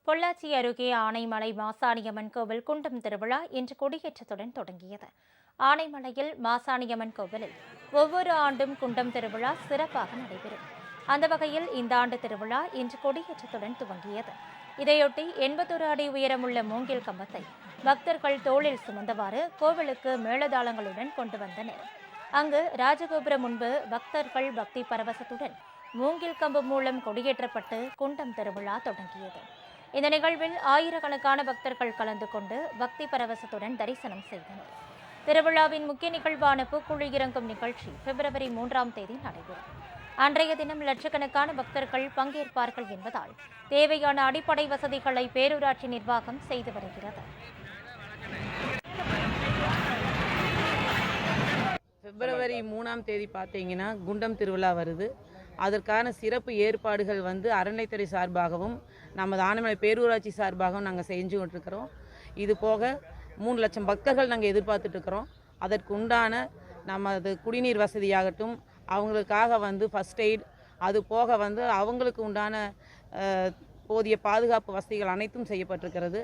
பொள்ளாச்சி அருகே ஆனைமலை மாசாணியம்மன் கோவில் குண்டம் திருவிழா இன்று கொடியேற்றத்துடன் தொடங்கியது. ஆனைமலையில் மாசாணியம்மன் கோவிலில் ஒவ்வொரு ஆண்டும் குண்டம் திருவிழா சிறப்பாக நடைபெறும். அந்த வகையில் இந்த ஆண்டு திருவிழா இன்று கொடியேற்றத்துடன் துவங்கியது. இதையொட்டி 81 அடி உயரமுள்ள மூங்கில் கம்பத்தை பக்தர்கள் தோளில் சுமந்தவாறு கோவிலுக்கு மேளதாளங்களுடன் கொண்டு வந்தனர். அங்கு ராஜகோபுரம் முன்பு பக்தர்கள் பக்தி பரவசத்துடன் மூங்கில் கம்பு மூலம் கொடியேற்றப்பட்டு குண்டம் திருவிழா தொடங்கியது. இந்த நிகழ்வில் ஆயிரக்கணக்கான பக்தர்கள் கலந்து கொண்டு பக்தி பரவசத்துடன் தரிசனம் செய்தனர். திருவிழாவின் முக்கிய நிகழ்வான பூக்குழி இறங்கும் நிகழ்ச்சி பிப்ரவரி 3ஆம் தேதி நடைபெறும். அன்றைய தினம் லட்சக்கணக்கான பக்தர்கள் பங்கேற்பார்கள் என்பதால் தேவையான அடிப்படை வசதிகளை பேரூராட்சி நிர்வாகம் செய்து வருகிறது. பிப்ரவரி 3ஆம் தேதி பார்த்தீங்கன்னா குண்டம் திருவிழா வருது. அதற்கான சிறப்பு ஏற்பாடுகள் அறநிலைத்துறை சார்பாகவும் நமது ஆனைமலை பேரூராட்சி சார்பாகவும் நாங்கள் செஞ்சு கொண்டிருக்கிறோம். இது போக 3 லட்சம் பக்தர்கள் நாங்கள் எதிர்பார்த்துட்ருக்கிறோம். அதற்கு உண்டான நமது குடிநீர் வசதியாகட்டும், அவங்களுக்காக ஃபஸ்ட் எய்ட், அது போக அவங்களுக்கு உண்டான போதிய பாதுகாப்பு வசதிகள் அனைத்தும் செய்யப்பட்டிருக்கிறது.